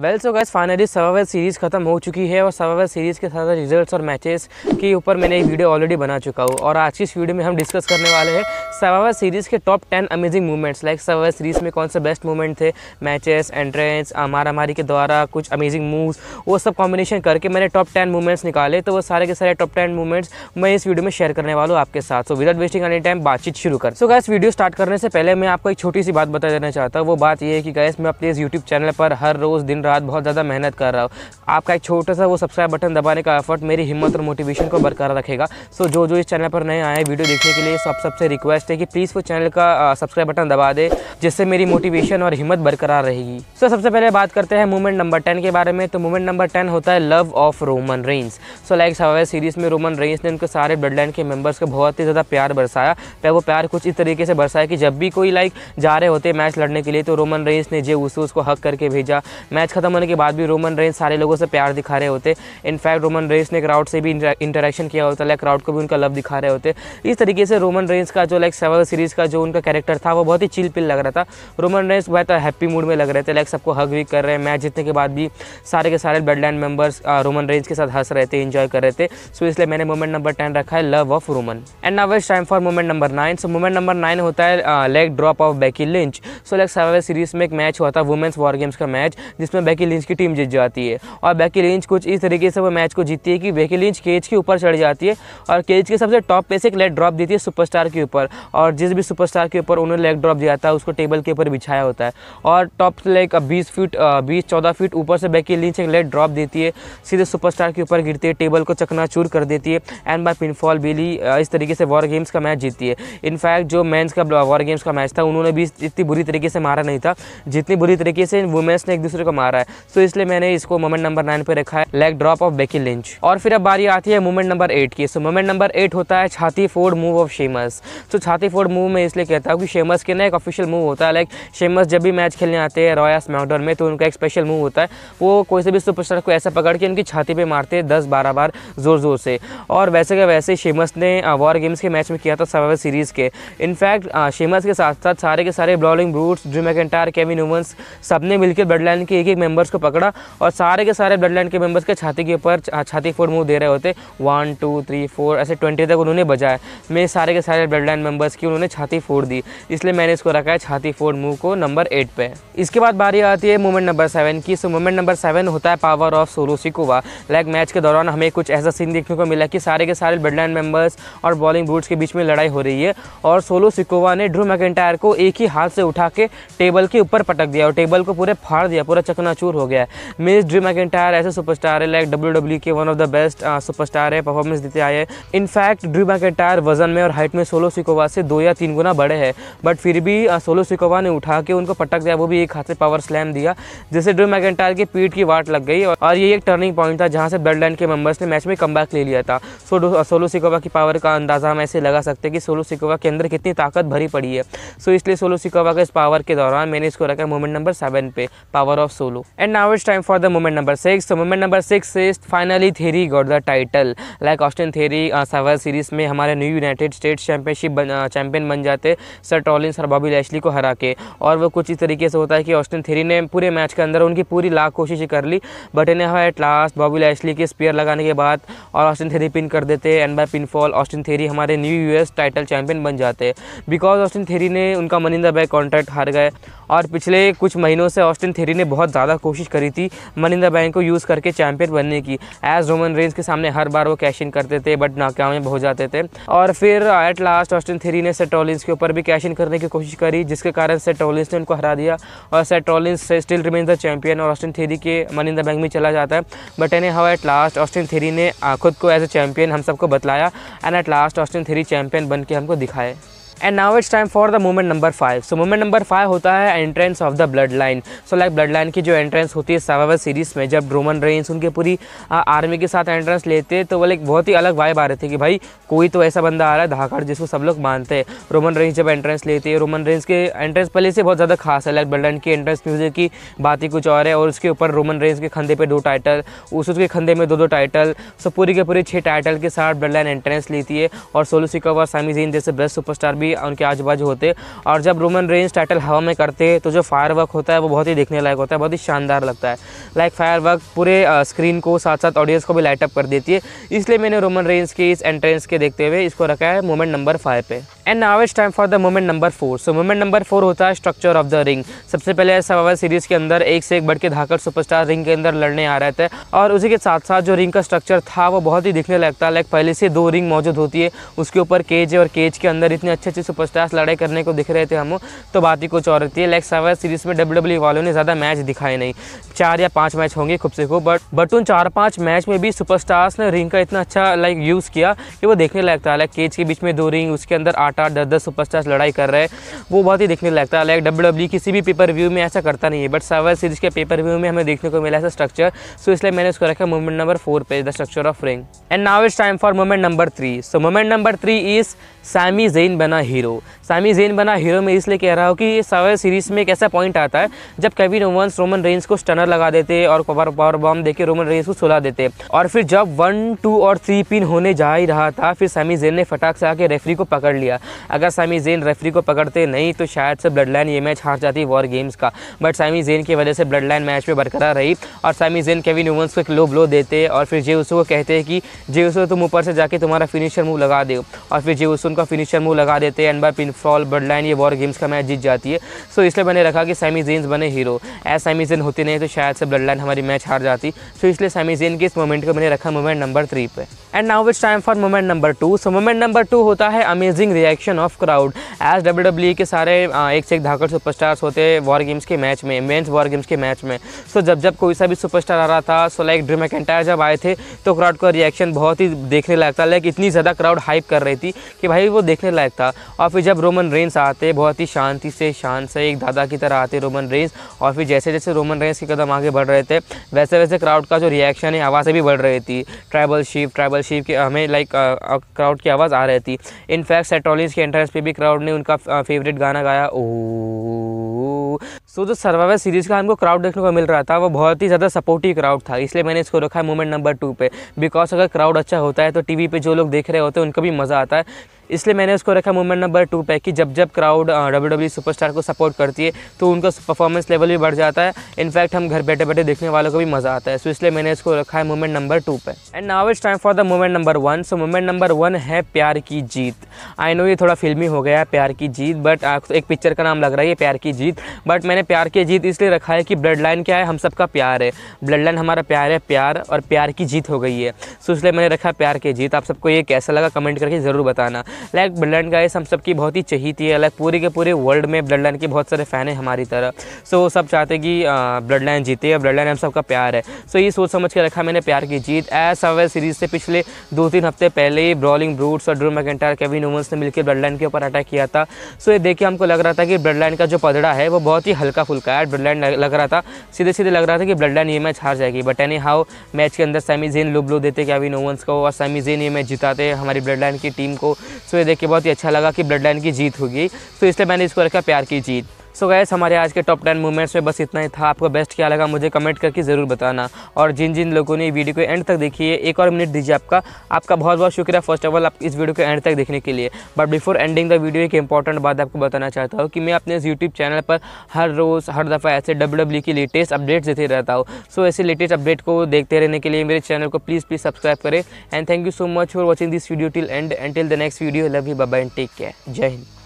Well so guys finally survival series खत्म हो चुकी है और सर्वाइवल सीरीज़ के साथ रिजल्ट्स और मैचेस के ऊपर मैंने एक वीडियो ऑलरेडी बना चुका हूँ और आज की इस वीडियो में हम डिस्कस करने वाले हैं सर्वाइवल सीरीज़ के top 10 amazing movements. Like survival series में कौन से बेस्ट मूवमेंट थे, मैचेस, एंट्रेंस, मारामारी के द्वारा कुछ अमेजिंग मूव्स, वो सब कॉम्बिनेशन करके मैंने टॉप 10 मूवमेंट्स निकाले। तो वो सारे के सारे टॉप 10 मूवमेंट्स मैं इस वीडियो में शेयर करने वाला हूँ आपके साथ। So without wasting any time बातचीत शुरू कर। सो गाइस वीडियो स्टार्ट करने से पहले मैं आपको एक छोटी सी बात बता देना चाहता हूँ। वो बात ये है कि गाइस मैं अपने इस यूट्यूब चैनल पर हर रोज़ दिन रात बहुत ज़्यादा मेहनत कर रहा हूँ। आपका एक छोटा सा वो सब्सक्राइब बटन दबाने का एफर्ट मेरी हिम्मत और मोटिवेशन को बरकरार रखेगा। सो जो इस चैनल पर नए आए वीडियो देखने के लिए सबसे रिक्वेस्ट है कि प्लीज़ वो चैनल का सब्सक्राइब बटन दबा दे, जिससे मेरी मोटिवेशन और हिम्मत बरकरार रहेगी। सो सबसे पहले बात करते हैं मूवमेंट नंबर 10 के बारे में। तो मूवमेंट नंबर 10 होता है love of Roman Reigns. So like survival series में रोमन रेंस ने उनके सारे ब्लड लाइन के मेंबर्स को बहुत ही ज़्यादा प्यार बरसाया। वो प्यार कुछ इस तरीके से बरसाया कि जब भी कोई लाइक जा रहे होते मैच लड़ने के लिए तो रोमन रेंस ने जे उसको उसको हक करके भेजा। मैच खत्म होने के बाद भी रोमन रेंस सारे लोगों से प्यार दिखा रहे होते। इनफैक्ट रोमन रेंस ने क्राउड से भी इंटरेक्शन किया होता, लाइक क्राउड को भी उनका लव दिखा रहे होते। इस तरीके से रोमन रेंस का जो लाइक सर्वाइवल सीरीज़ का जो उनका कैरेक्टर था वो बहुत ही चिल पिल लग रहा था। रोमन रेंस बहुत हैप्पी मूड में लग रहे थे, लाइक सबको हग भी कर रहे हैं। मैच जीतने के बाद भी सारे के सारे blood line members Roman Reigns के साथ हंस रहे थे, एंजॉय कर रहे थे। सो इसलिए मैंने मूवमेंट नंबर 10 रखा है love of Roman. And now it's time for movement number 9। So movement number 9 होता है leg drop of Becky Lynch. So like survival series में एक मैच हुआ था वुमेन्स वॉर गेम्स का मैच, जिसमें बेकी लिंच की टीम जीत जाती है। और बेकी लिंच कुछ इस तरीके से वो मैच को जीतती है कि बेकी लिंच केज के ऊपर चढ़ जाती है और केज के सबसे टॉप पे से एक लेग ड्रॉप देती है सुपरस्टार के ऊपर। और जिस भी सुपरस्टार के ऊपर उन्होंने लेग ड्रॉप दिया था उसको टेबल के ऊपर बिछाया होता है और टॉप से लाइक 20-14 फीट ऊपर से बेकी लिंच एक लेग ड्रॉप देती है, सीधे सुपरस्टार के ऊपर गिरती है, टेबल को चकनाचूर कर देती है एंड बाय पिनफॉल बेली इस तरीके से वॉर गेम्स का मैच जीतती है। इनफैक्ट जो मेंस का वॉर गेम्स का मैच था उन्होंने भी इतनी बुरी तरीके से मारा नहीं था जितनी बुरी तरीके से वुमेन्स ने एक दूसरे को मारा है। तो इसलिए मैंने इसको मोमेंट नंबर 9 पे रखा है leg drop of Becky Lynch. और फिर अब बारी आती है मूवमेंट नंबर 8 की। सो मूवमेंट नंबर 8 होता है छाती फोड़ मूव ऑफ शेमस। तो छाती फोड़ मूव में इसलिए कहता हूँ कि शेमस के ना एक ऑफिशियल मूव होता है। लाइक शेमस जब भी मैच खेलने आते हैं रॉ या स्मैकडाउन में तो उनका एक स्पेशल मूव होता है, वो कोई से भी सुपरस्टार को ऐसा पकड़ के उनकी छाती पे मारते हैं 10-12 बार जोर जोर से। और वैसे के वैसे शेमस ने वॉर गेम्स के मैच में किया था सर्वाइवल सीरीज़ के। इनफैक्ट शेमस के साथ साथ सारे के सारे brawling brutes, Drew McIntyre, Kevin Owens सबने मिलकर ब्लड लाइन के एक मेंबर्स को पकड़ा और सारे के सारे ब्लड लाइन के मेंबर्स के छाती के ऊपर छाती फोड़ मूव दे रहे होते। 1 2 3 4 ऐसे 20 तक उन्होंने बजाया। मेरे सारे के सारे ब्लड लाइन मेंबर्स की उन्होंने छाती फोड़ दी, इसलिए मैंने इसको रखा है छाती फोड़ मूव को नंबर 8 पे। इसके बाद बारी आती है मूवमेंट नंबर 7 की। सो मूवमेंट नंबर 7 होता है power of solo Sikoa. Like match के दौरान हमें कुछ ऐसा सीन देखने को मिला कि सारे के सारे ब्लड लाइन मेंबर्स और बॉलिंग ब्रूट्स के बीच में लड़ाई हो रही है और सोलो सिकोवा ने ड्रू मैकिंटायर को एक ही हाथ से उठा के टेबल के ऊपर पटक दिया और टेबल को पूरे फाड़ दिया, पूरा चकनाचूर हो गया। मिस ड्रू मैकिंटायर ऐसे सुपरस्टार है, लाइक WWE के one of the best superstar है, परफॉर्मेंस देते आए हैं। इनफैक्ट ड्रू मैकिंटायर वजन में और हाइट में सोलो सिकोवा से 2 या 3 गुना बड़े हैं, बट फिर भी सोलो सिकोवा ने उठा के उनको पटक दिया, वो भी एक हाथ से पावर स्लैम दिया, जिससे ड्रू मैकिंटायर की पीठ की वाट लग गई। और ये एक टर्निंग पॉइंट था जहाँ से ब्लड लाइन के मेंबर्स ने मैच में कमबैक ले लिया था। सोलो सिकोवा की पावर का अंदाजा हम ऐसे लगा सकते हैं कि सोलो सिकोवा के अंदर कितनी ताकत भरी पड़ी है। सो इसलिए सोलो सिकोवा के इस पावर के दौरान मैंने इसको रखा मूवमेंट नंबर 7 पे, power of solo. And now it's time for the movement number 6। तो movement number 6 is finally theory got the title. Like Austin theory survival series में हमारे न्यू यूनाइटेड स्टेट्स चैंपियन बन जाते सेथ रॉलिंस और Bobby Lashley को हरा के। और वो कुछ इस तरीके से होता है कि ऑस्टिन थेरी ने पूरे मैच के अंदर उनकी पूरी लाख कोशिश कर ली, बट इन्हें एट लास्ट बॉबी लैशली के स्पीयर लगाने के बाद और ऑस्टिन थेरी पिन कर देते and by pinfall Austin Theory हमारे न्यू यूएस टाइटल चैंपियन बन जाते। बिकॉज ऑस्टिन थेरी ने उनका money in the bank contract हार गए और पिछले कुछ महीनों से ऑस्टिन थेरी ने बहुत ज़्यादा कोशिश करी थी मनी इन द बैंक को यूज़ करके चैंपियन बनने की। एज रोमन रेंस के सामने हर बार वो कैश इन करते थे बट नाकामयाब हो जाते थे। और फिर एट लास्ट ऑस्टिन थेरी ने सेथ रॉलिंस के ऊपर भी कैश इन करने की कोशिश करी, जिसके कारण सेथ रॉलिंस ने उनको हरा दिया और Seth Rollins still remains the champion और ऑस्टिन थेरी के मनी इन द बैंक में चला जाता है। But any how at last Austin Theory ने खुद को एज ए चैंपियन हम सबको बतलाया and at last Austin theory champion बन के हमको दिखाए। And now it's time for the movement number 5। So movement number 5 होता है entrance of the blood line. So like blood line की जो एंट्रेंस होती है सर्वाइवल सीरीज़ में, जब रोमन रेंस उनके पूरी आर्मी के साथ एंट्रेंस लेते तो वो लाइक बहुत ही अलग वाइब आ रहे थे कि भाई कोई तो ऐसा बंदा आ रहा है धाकड़ जिसको सब लोग मानते हैं। रोमन रेंस जब एंट्रेंस लेते हैं, रोमन रेंस के एंट्रेंस पहले से बहुत ज़्यादा खास है। लाइक ब्लड लाइन की एंट्रेंस म्यूजिक की बात ही कुछ और है और उसके ऊपर रोमन रेंस के कंधे पे 2 टाइटल, उसके कंधे में 2 टाइटल। सो पूरी के पूरी 6 टाइटल के साथ ब्लड लाइन एंट्रेंस लेती है और सोलो सिकोवा, सामी ज़ेन जैसे बेस्ट सुपरस्टार भी उनके आजू बाजू होते, और जब रोमन रेंज टाइटल हवा में करते तो जो फायरवर्क होता है वो बहुत ही देखने लायक होता है, बहुत ही शानदार लगता है। लाइक फायरवर्क पूरे स्क्रीन को साथ साथ ऑडियंस को भी लाइट अप कर देती है, इसलिए मैंने रोमन रेंज की इस एंट्रेंस के देखते हुए इसको रखा है मोमेंट नंबर 5 पे। And now it's time for the moment number 4। So moment number 4 होता है स्ट्रक्चर ऑफ द रिंग। सबसे पहले सर्वाइवल सीरीज के अंदर एक से एक बढ़ के धाकड़ सुपरस्टार रिंग के अंदर लड़ने आ रहे थे, और उसी के साथ साथ जो रिंग का स्ट्रक्चर था वो बहुत ही दिखने लगता है। लाइक पहले से 2 रिंग मौजूद होती है, उसके ऊपर केज है, और केज के अंदर इतने अच्छे अच्छे सुपरस्टार्स लड़ाई करने को दिख रहे थे हम, तो बात ही कुछ और रहती है। लाइक सर्वाइवल सीरीज में WWE वालों ने ज़्यादा मैच दिखाए नहीं, 4 या 5 मैच होंगे खूब से खूब, बट उन 4-5 मैच में भी सुपरस्टार्स ने रिंग का इतना अच्छा लाइक यूज़ किया कि वो देखने लगता है। लाइक केज के बीच में 2 रिंग, उसके अंदर 8-8, 10-10 सुपरस्टार्स लड़ाई कर रहे हैं, वो बहुत ही देखने लगता है। लाइक WWE किसी भी पेपर व्यू में ऐसा करता नहीं है, बट सर्वाइवल सीरीज के पेपर व्यू में हमें देखने को मिला ऐसा स्ट्रक्चर, सो इसलिए मैंने उसको रखा मोमेंट नंबर 4 पे, the structure of ring. And now it's time for moment number 3। So moment number 3 is Sami Zayn बना हीरो। सैमी ज़ेन बना हीरो में इसलिए कह रहा हूँ कि सर्वाइवल सीरीज में एक ऐसा पॉइंट आता है जब केविन ओवंस रोमन रेंज को स्टनर लगा देते और पावर बॉम्ब देके रोमन रेंज को सुला देते, और फिर जब 1, 2 और 3 पिन होने जा ही रहा था, फिर सैमी ज़ेन ने फटाक से आके रेफरी को पकड़ लिया। अगर सैमी ज़ेन रेफरी को पकड़ते नहीं तो शायद से ब्लड लाइन ये मैच हार जाती वॉर गेम्स का, बट सैमी ज़ेन की वजह से ब्लड लाइन मैच में बरकरार रही, और सैमी ज़ेन केविन ओवंस को एक लो ब्लो देते, और फिर जे उसो को कहते हैं कि जे उसो तुम ऊपर से जाके तुम्हारा फिनिशर मूव लगा दो, और फिर जे उसो उनका फिनिशर मूव लगा देते, and by pinfall bloodline ये वॉर गेम्स का मैच जीत जाती है। सो इसलिए मैंने रखा कि सैमी ज़ेन बने हीरो। एज सैमी ज़ेन होती नहीं तो शायद से ब्लड लाइन हमारी मैच हार जाती, सो इसलिए सैमी ज़ेन के इस मोमेंट को मैंने रखा मोमेंट नंबर 3 पे। And now it's time for moment number 2। So moment number 2 होता है amazing reaction of crowd. As WWE के सारे एक से एक धाकड़ सुपरस्टार्स होते हैं वॉर गेम्स के मैच में, मेंस वॉर गेम्स के मैच में। सो जब कोई सा भी सुपरस्टार आ रहा था, सो लाइक ड्रू मैकिंटायर जब आए थे तो क्राउड का रिएक्शन बहुत ही देखने लायक था। लाइक इतनी ज़्यादा क्राउड हाइप कर रही थी कि भाई वो देखने लायक था। और फिर जब रोमन रेंज आते बहुत ही शांति से शान से एक दादा की तरह आते रोमन रेंज, और फिर जैसे जैसे रोमन रेंज के कदम आगे बढ़ रहे थे वैसे वैसे क्राउड का जो रिएक्शन है आवाज़ें भी बढ़ रही थी। ट्राइबल शीप के हमें लाइक क्राउड की आवाज़ आ रही थी। इनफैक्ट सेथ रॉलिंस के एंट्रेंस पे भी क्राउड ने उनका फेवरेट गाना गाया, ओ। सो जो सर्वाइवल सीरीज़ का हमको क्राउड देखने को मिल रहा था वो बहुत ही ज़्यादा सपोर्टिव क्राउड था, इसलिए मैंने इसको रखा है मोमेंट नंबर 2 पे। बिकॉज अगर क्राउड अच्छा होता है तो टीवी पे जो लोग देख रहे होते हैं उनको भी मज़ा आता है, इसलिए मैंने उसको रखा मोमेंट नंबर 2 पे कि जब क्राउड WWE सुपरस्टार को सपोर्ट करती है तो उनका परफॉर्मेंस लेवल भी बढ़ जाता है। इनफैक्ट हम घर बैठे बैठे देखने वालों को भी मज़ा आता है, सो इसलिए मैंने इसको रखा है मोमेंट नंबर 2 पे। And now it's time for the moment number 1। So moment number 1 है प्यार की जीत। आई नो ये थोड़ा फिल्मी हो गया है प्यार की जीत, बट एक पिक्चर का नाम लग रहा है ये प्यार की जीत, बट मैंने प्यार की जीत इसलिए रखा है कि ब्लड लाइन क्या है, हम सबका प्यार है। ब्लड लाइन हमारा प्यार है, प्यार और प्यार की जीत हो गई है, सो इसलिए मैंने रखा प्यार की जीत। आप सबको ये कैसा लगा कमेंट करके ज़रूर बताना। लाइक ब्लड लाइन गाइस हम सबकी बहुत ही चहीती है, लाइक पूरे के पूरे वर्ल्ड में ब्लड लाइन के बहुत सारे फ़ैन हैं हमारी तरह। सो वो सब चाहते कि ब्लड लाइन जीते, ब्लड लाइन हम सबका प्यार है। सो ये सोच समझ के रखा मैंने प्यार की जीत। एज सर्वाइवल सीरीज से पिछले 2-3 हफ्ते पहले ही ब्रॉलिंग ब्रूट्स और ड्रू मैकिंटायर केविन ओवंस ने मिलकर ब्लड लाइन के ऊपर अटैक किया था। सो ये देख के हमको लग रहा था कि ब्लड लाइन का जो पदड़ा है वो बहुत ही हल्का फुल्का है। ब्लड लाइन लग रहा था सीधे सीधे लग रहा था कि ब्लड लाइन ये मैच हार जाएगी, बट एनी हाउ मैच के अंदर सैमी ज़ेन लो देते केविन ओवंस को, और सैमी ज़ेन ये मैच जिताते हमारी ब्लड लाइन की टीम को। सो ये देख के बहुत ही अच्छा लगा कि ब्लड लाइन की जीत होगी, तो इसलिए मैंने इसको रखा प्यार की जीत। सो गाइस हमारे आज के टॉप 10 मूवमेंट्स में बस इतना ही था। आपको बेस्ट क्या लगा मुझे कमेंट करके ज़रूर बताना, और जिन जिन लोगों ने वीडियो को एंड तक देखी है 1 और मिनट दीजिए आपका बहुत बहुत शुक्रिया फर्स्ट ऑफ ऑल आप इस वीडियो को एंड तक देखने के लिए। But before ending the video एक इंपॉर्टेंट बात आपको बताना चाहता हूँ कि मैं अपने इस यूट्यूब चैनल पर हर रोज़ हर दफ़ा ऐसे WWE की लेटेस्ट अपडेट्स देते रहता हूँ। सो ऐसे लेटेस्ट अपडेट को देखते रहने के लिए मेरे चैनल को प्लीज़ सब्सक्राइब करें। And thank you so much for watching this video till and till the next video. Love you, bye bye and take care. जय हिंद।